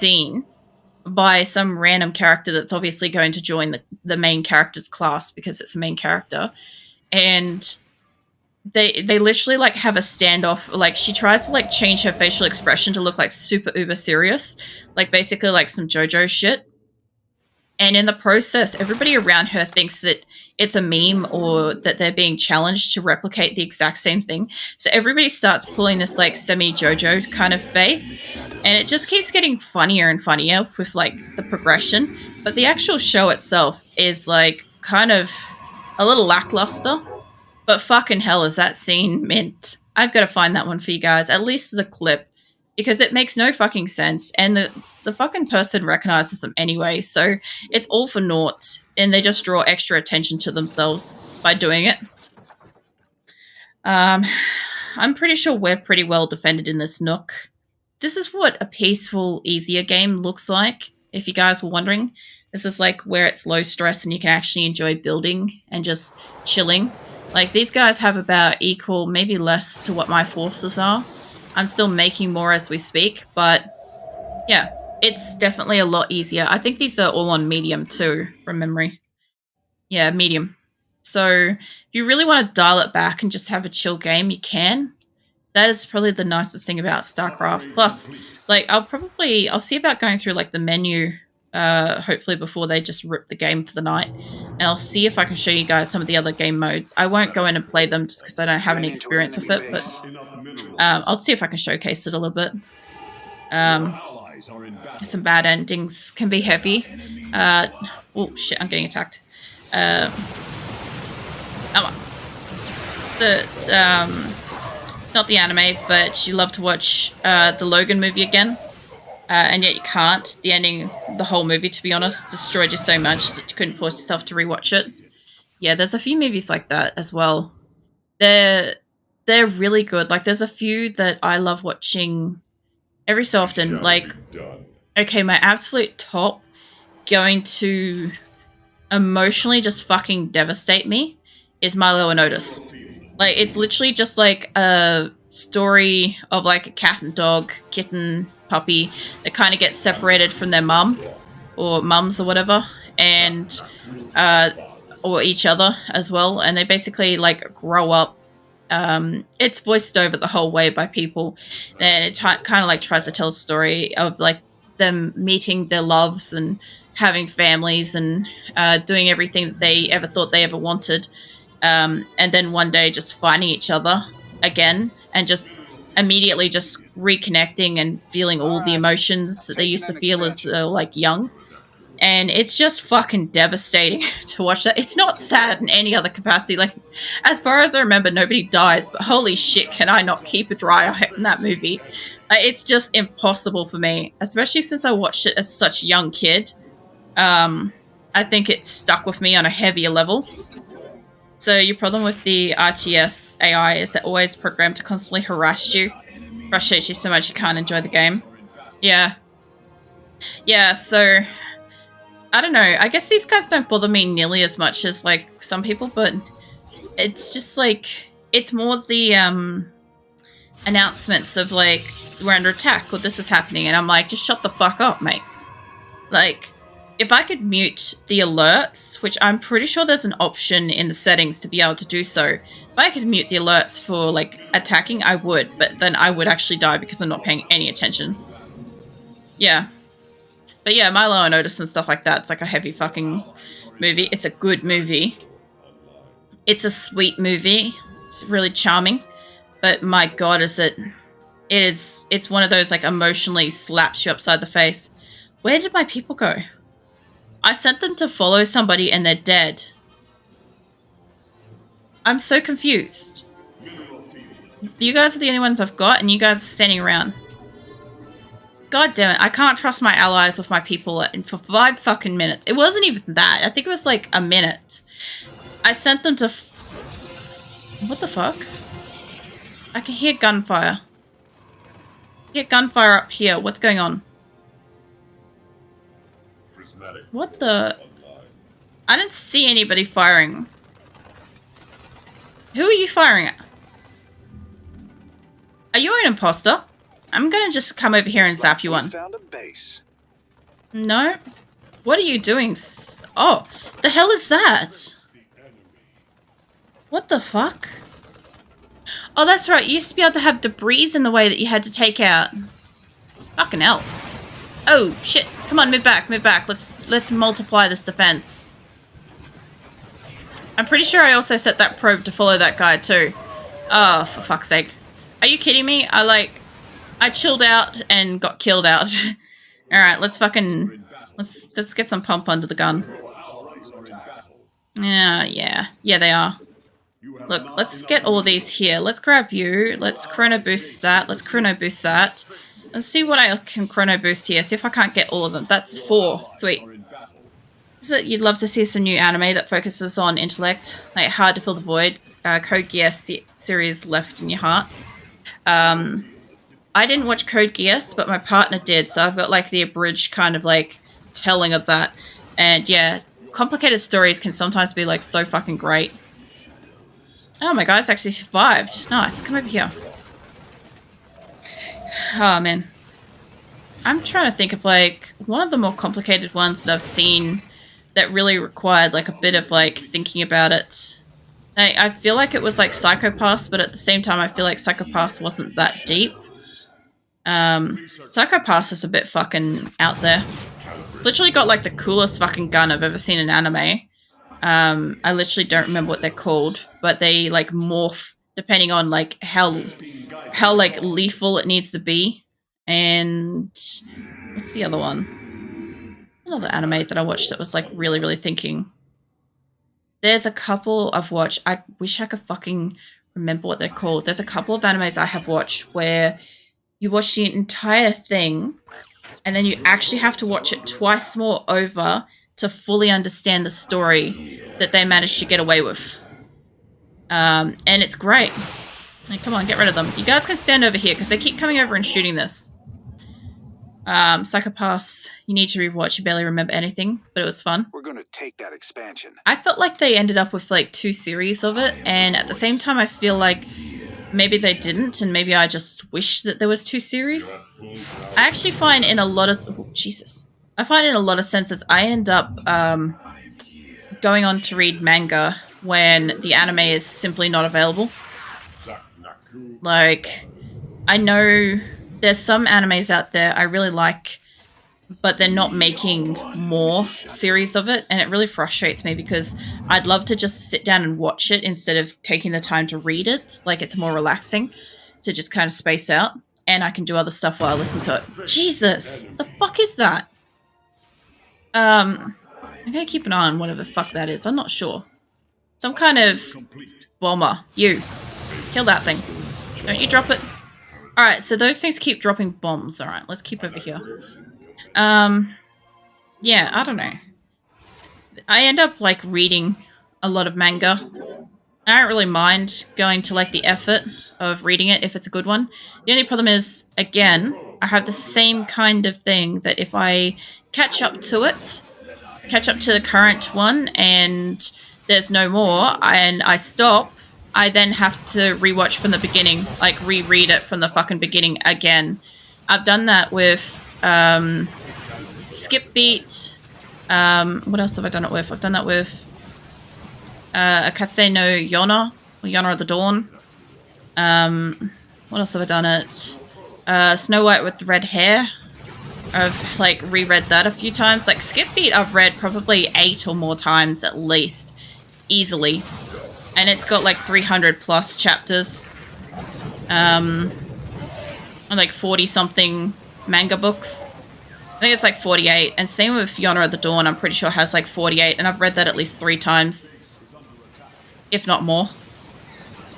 seen by some random character that's obviously going to join the main character's class because it's a main character. And they literally like have a standoff. Like she tries to like change her facial expression to look like super uber serious, like basically like some JoJo shit. And in the process, everybody around her thinks that it's a meme or that they're being challenged to replicate the exact same thing. So everybody starts pulling this like semi JoJo kind of face, and it just keeps getting funnier and funnier with like the progression. But the actual show itself is like kind of a little lackluster. But fucking hell, is that scene mint? I've got to find that one for you guys, at least as a clip, because it makes no fucking sense. And the fucking person recognizes them anyway, so it's all for naught. And they just draw extra attention to themselves by doing it. I'm pretty sure we're pretty well defended in this nook. This is what a peaceful, easier game looks like, if you guys were wondering. This is like where it's low stress and you can actually enjoy building and just chilling. Like, these guys have about equal, maybe less to what my forces are. I'm still making more as we speak, but yeah, it's definitely a lot easier. I think these are all on medium too, from memory. Yeah, medium. So if you really want to dial it back and just have a chill game, you can. That is probably the nicest thing about StarCraft. Plus, like, I'll see about going through like the menu hopefully before they just rip the game for the night, and I'll see if I can show you guys some of the other game modes. I won't go in and play them just because I don't have any experience with it, but I'll see if I can showcase it a little bit. Some bad endings can be heavy. Oh shit, I'm getting attacked. Not the anime, but you love to watch the Logan movie again. And yet you can't. The ending, the whole movie, to be honest, destroyed you so much that you couldn't force yourself to rewatch it. Yeah, there's a few movies like that as well. They're really good. Like, there's a few that I love watching every so often. Like, okay, my absolute top going to emotionally just fucking devastate me is Milo and Otis. Like, it's literally just like a story of like a cat and dog, kitten, puppy that kind of gets separated from their mum or mums or whatever, and or each other as well, and they basically like grow up. It's voiced over the whole way by people, and it kind of like tries to tell a story of like them meeting their loves and having families and doing everything that they ever thought they ever wanted, and then one day just finding each other again and just immediately just reconnecting and feeling all the emotions that they used to feel as like young. And it's just fucking devastating to watch that. It's not sad in any other capacity. Like, as far as I remember, nobody dies, but holy shit, can I not keep a dry eye on that movie? It's just impossible for me, especially since I watched it as such a young kid. I think it stuck with me on a heavier level. So your problem with the RTS AI is that always programmed to constantly harass you, frustrate you so much you can't enjoy the game. Yeah. Yeah, so I don't know. I guess these guys don't bother me nearly as much as like some people, but it's just like it's more the announcements of like we're under attack or this is happening, and I'm like, just shut the fuck up, mate. Like, if I could mute the alerts, which I'm pretty sure there's an option in the settings to be able to do so. If I could mute the alerts for, like, attacking, I would. But then I would actually die because I'm not paying any attention. Yeah. But yeah, Milo and Otis and stuff like that, it's like a heavy fucking movie. It's a good movie. It's a sweet movie. It's really charming. But my god, it's one of those, like, emotionally slaps you upside the face. Where did my people go? I sent them to follow somebody and they're dead. I'm so confused. You guys are the only ones I've got, and you guys are standing around. God damn it, I can't trust my allies with my people for 5 fucking minutes. It wasn't even that. I think it was like a minute. I sent them to... What the fuck? I can hear gunfire. I hear gunfire up here. What's going on? What the... I didn't see anybody firing. Who are you firing at? Are you an imposter? I'm gonna just come over here and zap you one. Found a base. No? What are you doing? Oh, the hell is that? What the fuck? Oh, that's right. You used to be able to have debris in the way that you had to take out. Fucking hell. Oh, shit. Come on, move back, move back. Let's multiply this defense. I'm pretty sure I also set that probe to follow that guy too. Oh, for fuck's sake. Are you kidding me? I chilled out and got killed out. Alright, let's get some pump under the gun. Yeah, they are. Look, let's get all these here. Let's grab you. Let's chrono boost that. Let's chrono boost that. Let's see what I can chrono boost here. See if I can't get all of them. That's 4. Sweet. So you'd love to see some new anime that focuses on intellect, like Hard to Fill the Void, Code Geass series left in your heart. I didn't watch Code Geass, but my partner did, so I've got like the abridged kind of like telling of that. And yeah, complicated stories can sometimes be like so fucking great. Oh, my guy's actually survived. Nice. Come over here. Oh, man. I'm trying to think of, like, one of the more complicated ones that I've seen that really required, like, a bit of, like, thinking about it. I feel like it was, like, Psycho-Pass, but at the same time, I feel like Psycho-Pass wasn't that deep. Psycho-Pass is a bit fucking out there. It's literally got, like, the coolest fucking gun I've ever seen in anime. I literally don't remember what they're called, but they like morph depending on like how like lethal it needs to be. And what's the other one? Another anime that I watched that was like really, really thinking. There's a couple I've watched. I wish I could fucking remember what they're called. There's a couple of animes I have watched where you watch the entire thing and then you actually have to watch it twice more over to fully understand the story that they managed to get away with. And it's great. Like, come on, get rid of them. You guys can stand over here because they keep coming over and shooting this. Psycho-Pass, you need to rewatch. You barely remember anything, but it was fun. We're going to take that expansion. I felt like they ended up with like 2 series of it, and at the same time I feel like maybe they didn't, and maybe I just wish that there was 2 series. I actually find in a lot of... Oh, Jesus. I find in a lot of senses I end up going on to read manga when the anime is simply not available. Like, I know there's some animes out there I really like, but they're not making more series of it, and it really frustrates me because I'd love to just sit down and watch it instead of taking the time to read it. Like, it's more relaxing to just kind of space out, and I can do other stuff while I listen to it. Jesus! The fuck is that? I'm gonna keep an eye on whatever the fuck that is. I'm not sure. Some kind of bomber. You. Kill that thing. Don't you drop it. Alright, so those things keep dropping bombs. Alright, let's keep over here. Yeah, I don't know. I end up, like, reading a lot of manga. I don't really mind going to, like, the effort of reading it if it's a good one. The only problem is, again, I have the same kind of thing that if I catch up to the current one, and there's no more, and I stop, I then have to rewatch from the beginning, like reread it from the fucking beginning again. I've done that with Skip Beat. What else have I done it with? I've done that with Akase no Yona, or Yona of the Dawn. What else have I done it? Snow White with the Red Hair. I've like reread that a few times. Like Skip Beat I've read probably 8 or more times at least. Easily. And it's got like 300 plus chapters. And like 40 something manga books. I think it's like 48. And same with Yona of the Dawn, I'm pretty sure has like 48. And I've read that at least 3 times. If not more.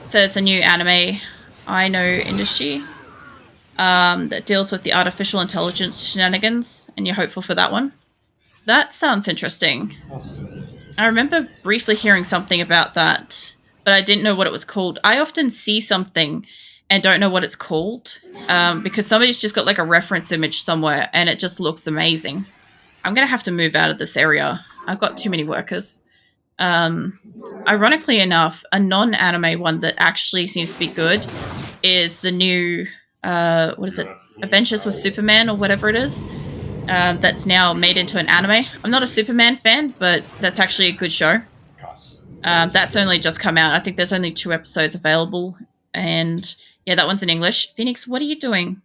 So it's a new anime, I Know Industry. That deals with the artificial intelligence shenanigans, and you're hopeful for that one. That sounds interesting. I remember briefly hearing something about that, but I didn't know what it was called. I often see something and don't know what it's called, because somebody's just got like a reference image somewhere and it just looks amazing. I'm going to have to move out of this area. I've got too many workers. Ironically enough, a non-anime one that actually seems to be good is the new... what is it? Adventures with Superman or whatever it is. that's now made into an anime. I'm not a Superman fan, but that's actually a good show. That's only just come out. I think there's only 2 episodes available, and yeah, that one's in English. Phoenix, what are you doing?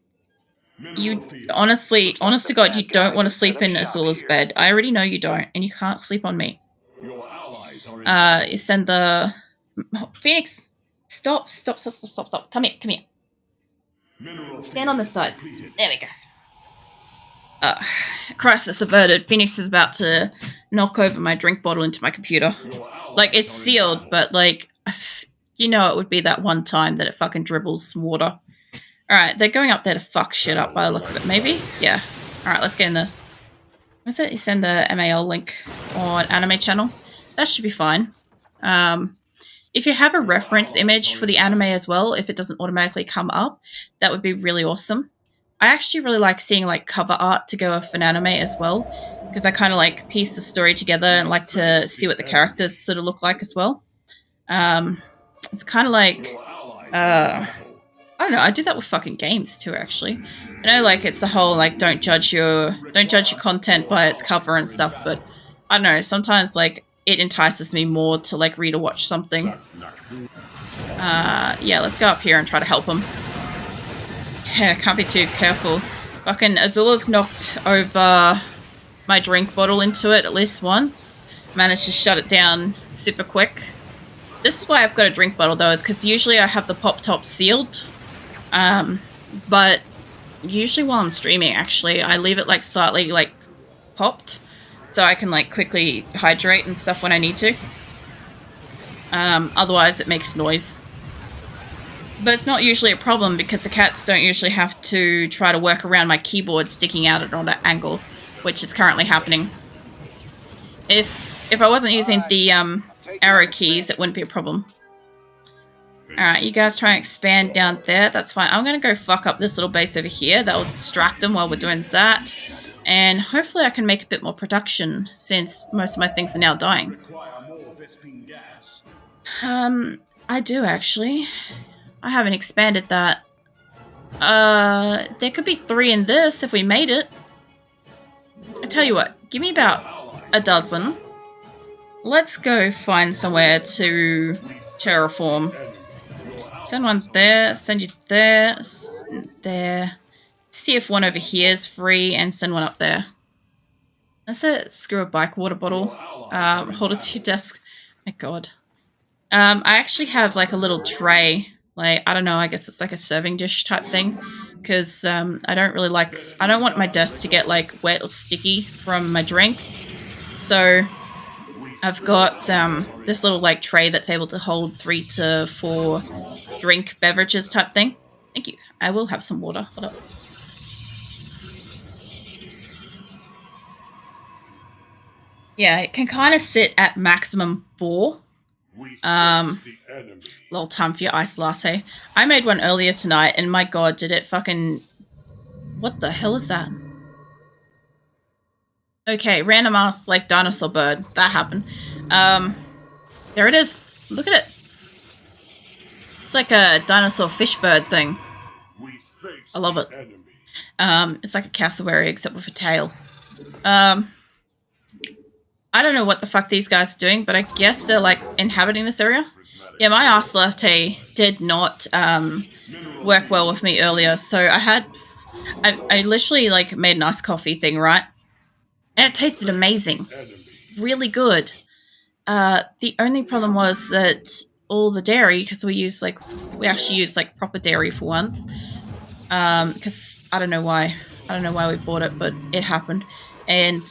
You honestly, honest to God, you don't want to sleep in Azula's bed. I already know you don't, and you can't sleep on me. You send the Phoenix. Stop. Come here. Stand on this side. There we go. Crisis averted. Phoenix is about to knock over my drink bottle into my computer. Like, it's sealed, but like, you know, it would be that one time that it fucking dribbles some water. Alright, they're going up there to fuck shit up by the look of it, maybe? Yeah. Alright, let's get in this. What's it? You send the MAL link on anime channel. That should be fine. If you have a reference image for the anime as well, if it doesn't automatically come up, that would be really awesome. I actually really like seeing like cover art to go with an anime as well, because I kind of like piece the story together and like to see what the characters sort of look like as well. It's kind of like, I don't know. I do that with fucking games too, actually. I know, like, it's the whole like don't judge your content by its cover and stuff, but I don't know. Sometimes like it entices me more to like read or watch something. Yeah, let's go up here and try to help him. Yeah, can't be too careful. Fucking Azula's knocked over my drink bottle into it at least once. Managed to shut it down super quick. This is why I've got a drink bottle though, is because usually I have the pop top sealed. But usually while I'm streaming, actually, I leave it like slightly like popped, so I can like quickly hydrate and stuff when I need to. Otherwise, it makes noise. But it's not usually a problem because the cats don't usually have to try to work around my keyboard sticking out at an angle, which is currently happening. If I wasn't using the arrow keys, it wouldn't be a problem. Alright, you guys try and expand down there. That's fine. I'm going to go fuck up this little base over here. That'll distract them while we're doing that. And hopefully I can make a bit more production since most of my things are now dying. I do actually. I haven't expanded that. There could be 3 in this if we made it. I tell you what, give me about a dozen. Let's go find somewhere to terraform. Send one there, send you there, there. See if one over here is free and send one up there. That's it. Screw a bike water bottle. Hold it to your desk. My God. I actually have like a little tray. Like, I don't know, I guess it's like a serving dish type thing. Because I don't want my desk to get like wet or sticky from my drink. So I've got this little like tray that's able to hold 3 to 4 drink beverages type thing. Thank you. I will have some water. Hold up. Yeah, it can kind of sit at maximum 4. Little time for your iced latte. I made one earlier tonight, and my God, did it fucking... What the hell is that? Okay, random ass, like, dinosaur bird. That happened. There it is. Look at it. It's like a dinosaur fish bird thing. I love it. It's like a cassowary, except with a tail. I don't know what the fuck these guys are doing, but I guess they're, like, inhabiting this area. Yeah, my iced latte did not work well with me earlier, so I literally, like, made an iced coffee thing, right? And it tasted amazing. Really good. The only problem was that all the dairy, because we actually used, like, proper dairy for once, because I don't know why we bought it, but it happened. And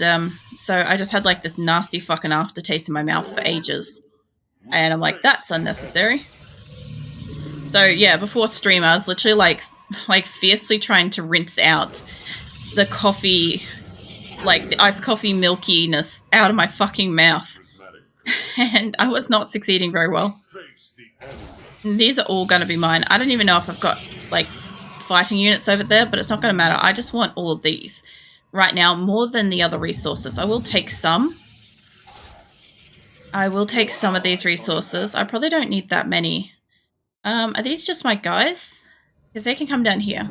so I just had like this nasty fucking aftertaste in my mouth for ages. And I'm like, that's unnecessary. So yeah, before stream I was literally like fiercely trying to rinse out the coffee, like the iced coffee milkiness out of my fucking mouth. And I was not succeeding very well. And these are all going to be mine. I don't even know if I've got like fighting units over there, but it's not going to matter. I just want all of these right now more than the other resources. I will take some. I will take some of these resources. I probably don't need that many. Are these just my guys? Because they can come down here.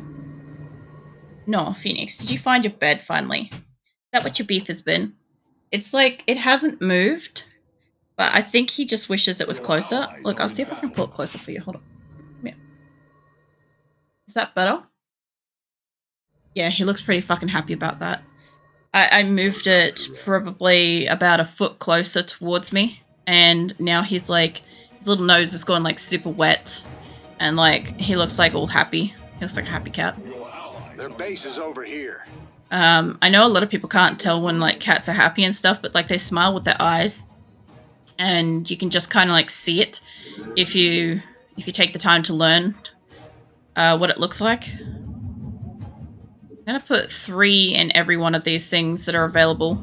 No, Phoenix, did you find your bed finally? that what your beef has been? It's like it hasn't moved, but I think he just wishes it was closer. Look, I'll see if I can pull it closer for you. Hold on. Yeah. Is that better? Yeah, he looks pretty fucking happy about that. I moved it probably about a foot closer towards me, and now he's like, his little nose is gone like super wet, and like he looks like all happy. He looks like a happy cat. Their base is over here. I know a lot of people can't tell when like cats are happy and stuff, but like they smile with their eyes, and you can just kind of like see it if you take the time to learn what it looks like. I'm gonna put 3 in every one of these things that are available,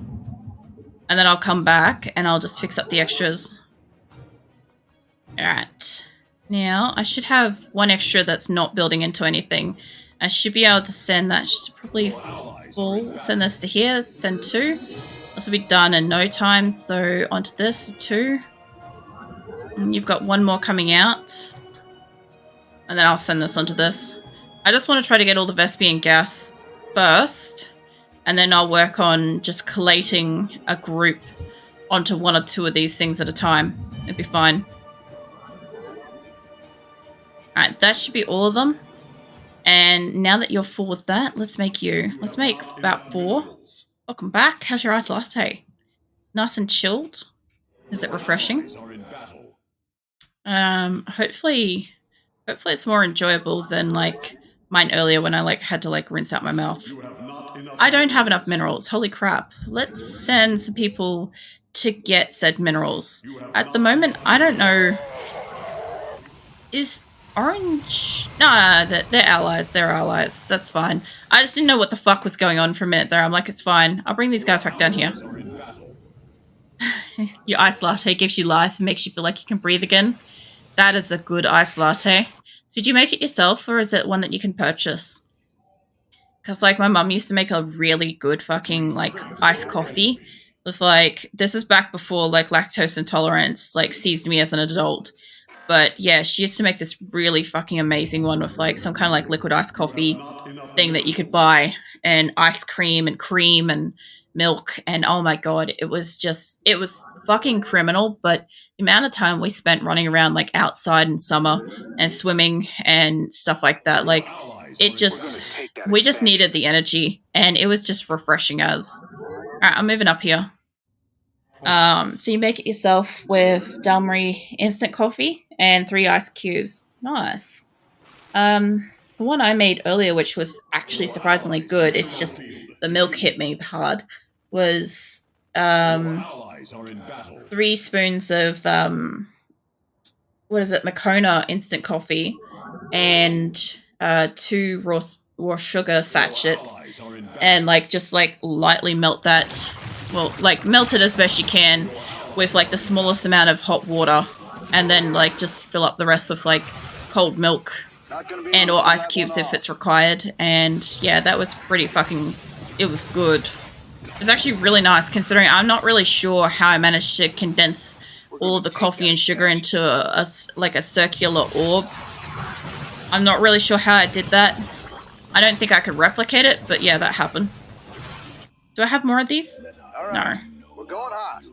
and then I'll come back and I'll just fix up the extras. Alright, now I should have 1 extra that's not building into anything. I should be able to send that. Should probably full. Send this to here. Send 2. This will be done in no time. So onto this 2. And you've got 1 more coming out, and then I'll send this onto this. I just want to try to get all the Vespian gas first, and then I'll work on just collating a group onto 1 or 2 of these things at a time. It'd be fine. Alright, that should be all of them. And now that you're full with that, let's make you. Let's make about 4. Welcome back. How's your iced latte? Nice and chilled? Is it refreshing? Hopefully it's more enjoyable than like mine earlier when I like had to like rinse out my mouth. I don't have enough minerals. Holy crap. Let's send some people to get said minerals. At the moment, I don't know. Is Orange? No, they're allies. They're allies. That's fine. I just didn't know what the fuck was going on for a minute there. I'm like, it's fine. I'll bring these guys back down here. Your iced latte gives you life and makes you feel like you can breathe again. That is a good iced latte. Did you make it yourself, or is it one that you can purchase? Because, like, my mum used to make a really good fucking, like, iced coffee with, like, this is back before, like, lactose intolerance, like, seized me as an adult. But, yeah, she used to make this really fucking amazing one with, like, some kind of, like, liquid iced coffee thing that you could buy, and ice cream and milk, and oh my god, it was fucking criminal. But the amount of time we spent running around like outside in summer and swimming and stuff like that, like we just needed the energy, and it was just refreshing as. All right, I'm moving up here. So you make it yourself with Dalmarie instant coffee and 3 ice cubes. Nice. The one I made earlier, which was actually surprisingly good, it's just the milk hit me hard, was 3 spoons of what is it, Moccona instant coffee, and 2 raw sugar sachets, and like just like lightly melt that. Well, like melt it as best you can with like the smallest amount of hot water, and then like just fill up the rest with like cold milk and or ice cubes if it's required. And yeah, that was pretty fucking, it was good. It was actually really nice, considering I'm not really sure how I managed to condense all of the coffee and sugar into a circular orb. I'm not really sure how I did that. I don't think I could replicate it, but yeah, that happened. Do I have more of these? No. We're going hot.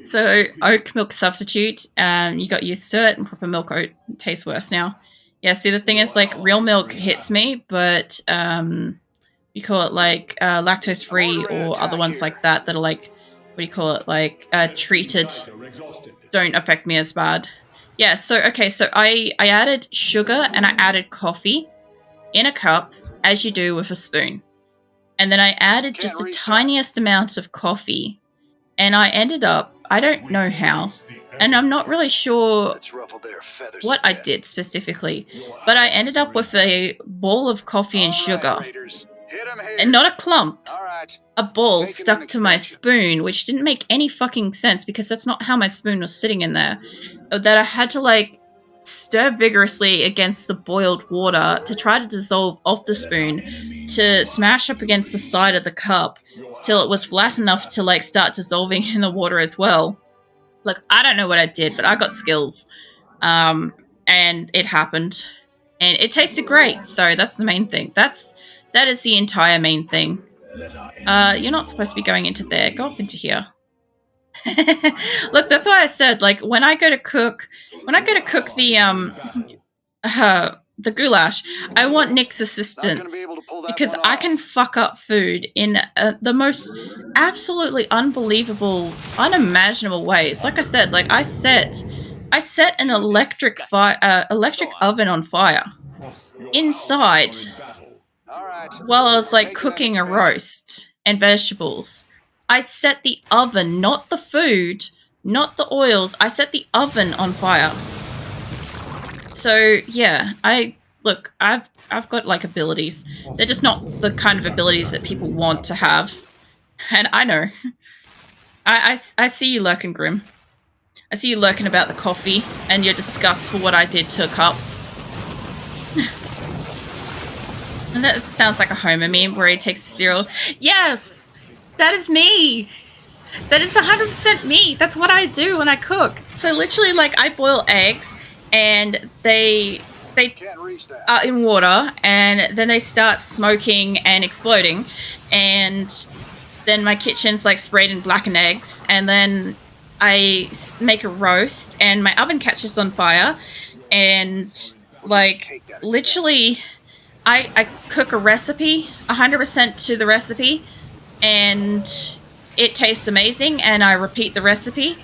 So oat milk substitute. You got used to it, and proper milk oat tastes worse now. Yeah, see, the thing is, like, real milk hits me, but you call it like lactose free or other ones like that are like, what do you call it, like treated, don't affect me as bad. Yeah, so okay, so I added sugar and I added coffee in a cup, as you do with a spoon. And then I added just the tiniest amount of coffee, and I ended up, I don't know how, and I'm not really sure what I did specifically, but I ended up with a ball of coffee and sugar. And not a clump. A ball stuck to my spoon, which didn't make any fucking sense because that's not how my spoon was sitting in there. That I had to like stir vigorously against the boiled water to try to dissolve off the spoon, to smash up against the side of the cup till it was flat enough to like start dissolving in the water as well. Like, I don't know what I did, but I got skills. And it happened. And it tasted great, so that's the main thing. That's That is the entire main thing. You're not supposed to be going into there. Go up into here. Look, that's why I said, like, when I go to cook the goulash, I want Nick's assistance because I can fuck up food in the most absolutely unbelievable, unimaginable ways. Like I said, like I set an electric oven on fire inside while I was like cooking a roast and vegetables. I set the oven, not the food, not the oils. I set the oven on fire. So yeah, I've got like abilities. They're just not the kind of abilities that people want to have. And I know. I see you lurking, Grim. I see you lurking about the coffee and your disgust for what I did to a cup. And that sounds like a Homer meme where he takes a cereal. Yes! That is me! That is 100% me! That's what I do when I cook. So literally, like, I boil eggs and they are in water and then they start smoking and exploding. And then my kitchen's like sprayed in blackened eggs. And then I make a roast and my oven catches on fire. And like, literally... I cook a recipe, 100% to the recipe, and it tastes amazing, and I repeat the recipe,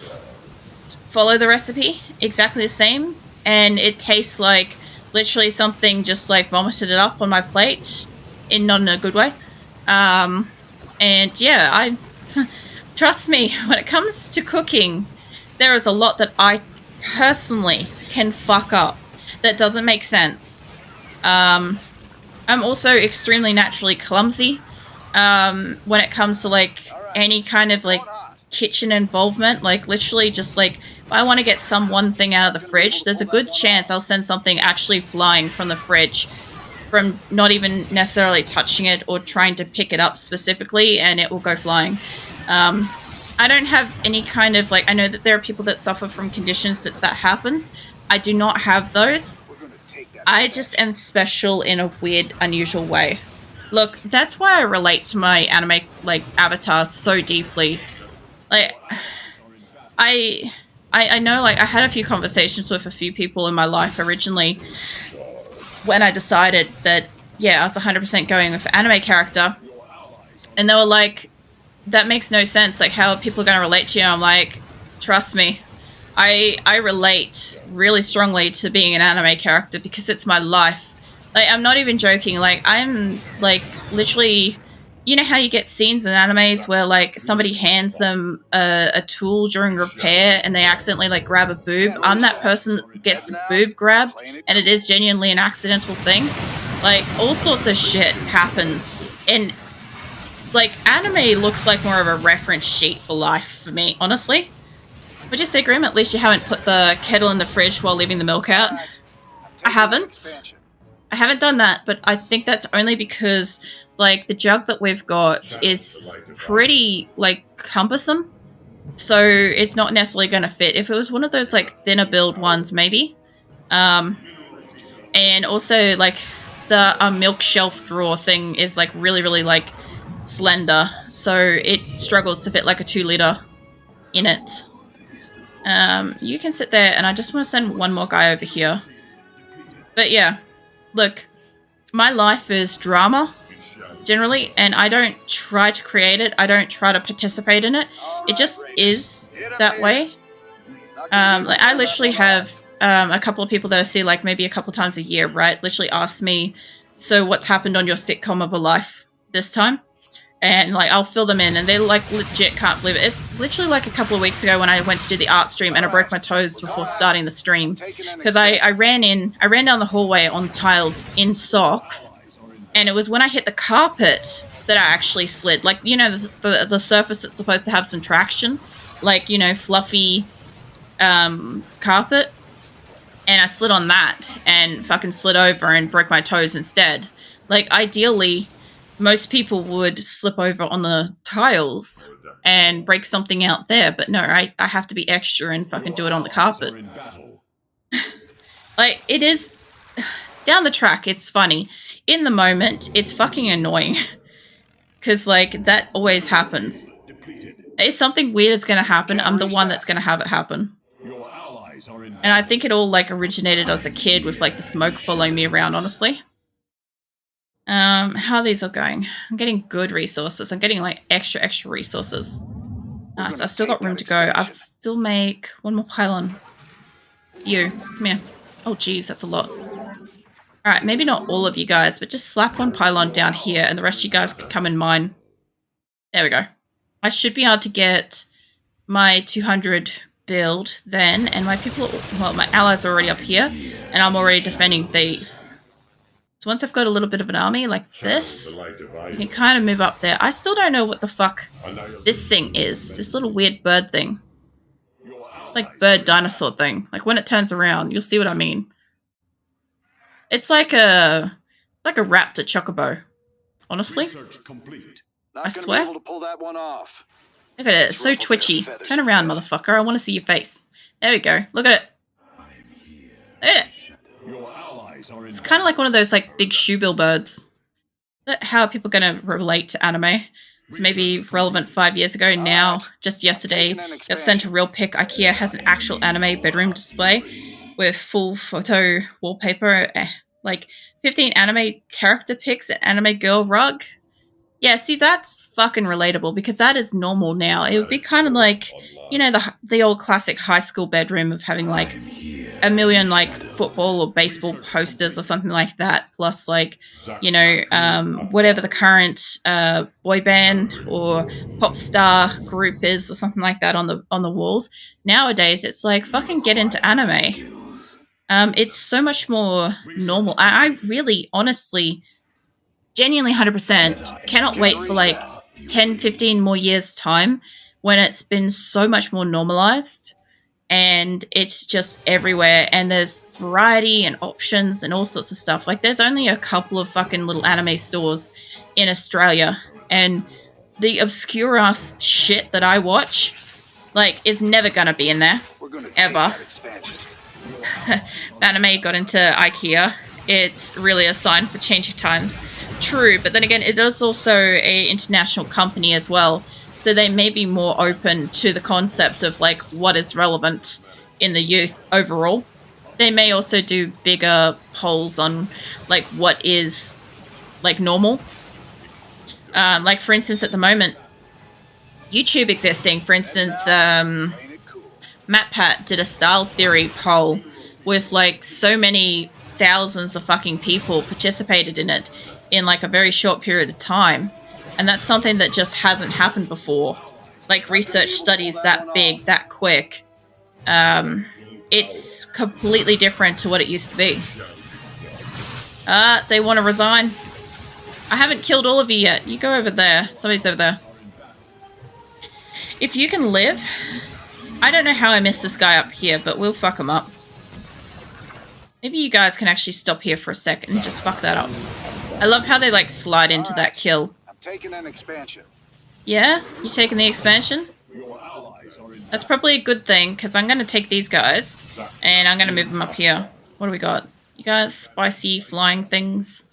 follow the recipe, exactly the same, and it tastes like literally something just like vomited it up on my plate, not in a good way. And yeah, trust me, when it comes to cooking, there is a lot that I personally can fuck up that doesn't make sense. I'm also extremely naturally clumsy when it comes to like any kind of like kitchen involvement. Like literally just like if I want to get one thing out of the fridge, there's a good chance I'll send something actually flying from the fridge from not even necessarily touching it or trying to pick it up specifically, and it will go flying. I don't have any kind of like, I know that there are people that suffer from conditions that happens. I do not have those. I just am special in a weird, unusual way. Look, that's why I relate to my anime, like, avatar so deeply. Like, I know, like, I had a few conversations with a few people in my life originally when I decided that, yeah, I was 100% going with anime character. And they were like, that makes no sense. Like, how are people going to relate to you? And I'm like, trust me. I relate really strongly to being an anime character because it's my life. Like, I'm not even joking. Like, I'm, like, literally... You know how you get scenes in animes where, like, somebody hands them a tool during repair and they accidentally, like, grab a boob? I'm that person that gets the boob grabbed, and it is genuinely an accidental thing. Like, all sorts of shit happens. And, like, anime looks like more of a reference sheet for life for me, honestly. Would you say, Grim, at least you haven't put the kettle in the fridge while leaving the milk out? I haven't. I haven't done that, but I think that's only because, like, the jug that we've got is pretty, like, cumbersome. So it's not necessarily going to fit. If it was one of those, like, thinner build ones, maybe. And also, like, the milk shelf drawer thing is, like, really, really, like, slender. So it struggles to fit, like, a 2-liter in it. You can sit there, and I just want to send one more guy over here. But yeah, look, my life is drama, generally, and I don't try to create it. I don't try to participate in it. It just is that way. Like, I literally have a couple of people that I see, like, maybe a couple times a year, right? Literally ask me, so what's happened on your sitcom of a life this time? And, like, I'll fill them in, and they, like, legit can't believe it. It's literally, like, a couple of weeks ago when I went to do the art stream, and I broke my toes before starting the stream. Because I ran down the hallway on tiles in socks, and it was when I hit the carpet that I actually slid. Like, you know, the surface that's supposed to have some traction. Like, you know, fluffy carpet. And I slid on that, and fucking slid over and broke my toes instead. Like, ideally... most people would slip over on the tiles and break something out there, but no, I have to be extra and fucking do it on the carpet. Like, it is... down the track, it's funny. in the moment, it's fucking annoying. Because, like, that always happens. If something weird is going to happen, I'm the one that's going to have it happen. And I think it all, like, originated as a kid with, like, the smoke following me around, honestly. How are these all going? I'm getting good resources. I'm getting, like, extra resources. Nice. I've still got room to go. I've still make one more pylon. You. Come here. Oh, geez, that's a lot. Alright, maybe not all of you guys, but just slap one pylon down here and the rest of you guys can come in mine. There we go. I should be able to get my 200 build then, and my people, well, my allies are already up here, and I'm already defending these. So once I've got a little bit of an army like this, you can kind of move up there. I still don't know what the fuck this thing is. This little weird bird thing. Like bird dinosaur thing. Like when it turns around, you'll see what I mean. It's like a raptor chocobo. Honestly. I swear. Able to pull that one off. Look at it. It's so twitchy. Turn around, motherfucker. I want to see your face. There we go. Look at it. Look at it. It's kind of like one of those like big shoebill birds. Is that how are people going to relate to anime? It's maybe relevant 5 years ago. Now, just yesterday, got sent a real pic. IKEA has an actual anime bedroom display with full photo wallpaper, like 15 anime character pics, an anime girl rug. Yeah, see, that's fucking relatable because that is normal now. It would be kind of like, you know, the old classic high school bedroom of having like a million like football or baseball posters or something like that, plus like, you know, whatever the current boy band or pop star group is or something like that on the walls. Nowadays, it's like fucking get into anime. It's so much more normal. I really, honestly, genuinely 100% cannot wait for like 10, 15 more years' time when it's been so much more normalized and it's just everywhere and there's variety and options and all sorts of stuff. Like there's only a couple of fucking little anime stores in Australia and the obscure ass shit that I watch, like, is never gonna be in there. Ever. Anime got into IKEA. It's really a sign for changing times. True, but then again, it is also an international company as well, so they may be more open to the concept of like what is relevant in the youth overall. They may also do bigger polls on like what is like normal. Like for instance, at the moment, YouTube existing, for instance, MatPat did a style theory poll with like so many thousands of fucking people participated in it in like a very short period of time, and that's something that just hasn't happened before. Like research studies that big, that quick. It's completely different to what it used to be. They want to resign. I haven't killed all of you yet. You go over there. Somebody's over there. If you can live, I don't know how I missed this guy up here, but we'll fuck him up. Maybe you guys can actually stop here for a second and just fuck that up. I love how they like slide into that kill. I'm taking an expansion. Yeah? You taking the expansion? That's probably a good thing, because I'm going to take these guys, and I'm going to move them up here. What do we got? You guys spicy flying things?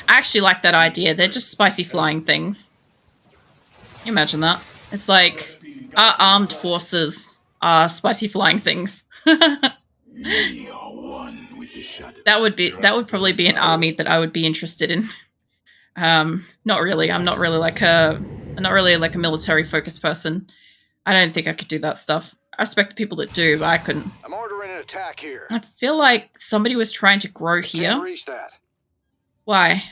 I actually like that idea. They're just spicy flying things. Can you imagine that? It's like, our armed forces are spicy flying things. That would probably be an army that I would be interested in. Not really. I'm not really like a military focused person. I don't think I could do that stuff. I respect the people that do, but I couldn't. I'm ordering an attack here. I feel like somebody was trying to grow here. Can't reach that. Why?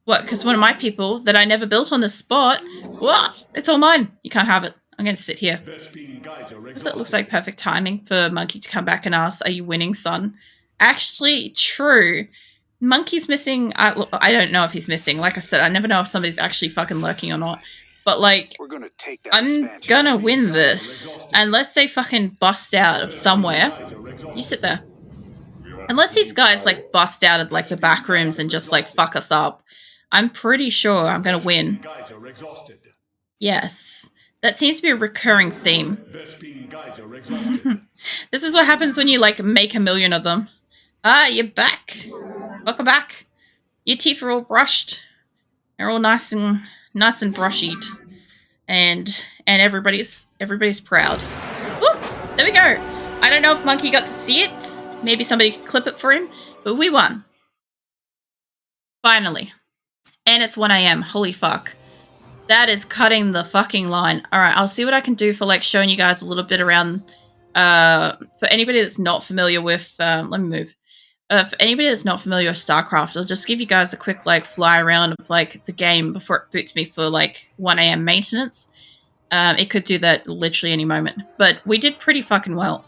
What? Because one of my people that I never built on this spot. What? It's all mine. You can't have it. I'm going to sit here. Because it looks like perfect timing for Monkey to come back and ask, "Are you winning, son?" Actually, true. Monkey's missing. I don't know if he's missing. Like I said, I never know if somebody's actually fucking lurking or not. But like, we're gonna take that I'm gonna win this unless they fucking bust out of somewhere. You sit there. Unless these guys like bust out of like the back rooms and just like fuck us up, I'm pretty sure I'm gonna win. Yes, that seems to be a recurring theme. This is what happens when you like make a million of them. Ah, you're back. Welcome back. Your teeth are all brushed. They're all nice and brushied, and everybody's proud. Woo, there we go. I don't know if Monkey got to see it. Maybe somebody could clip it for him, but we won. Finally. And it's 1 a.m. Holy fuck. That is cutting the fucking line. Alright, I'll see what I can do for like showing you guys a little bit around. For anybody that's not familiar with let me move. For anybody that's not familiar with StarCraft, I'll just give you guys a quick like fly around of like the game before it boots me for like 1 a.m. maintenance. It could do that literally any moment. But we did pretty fucking well.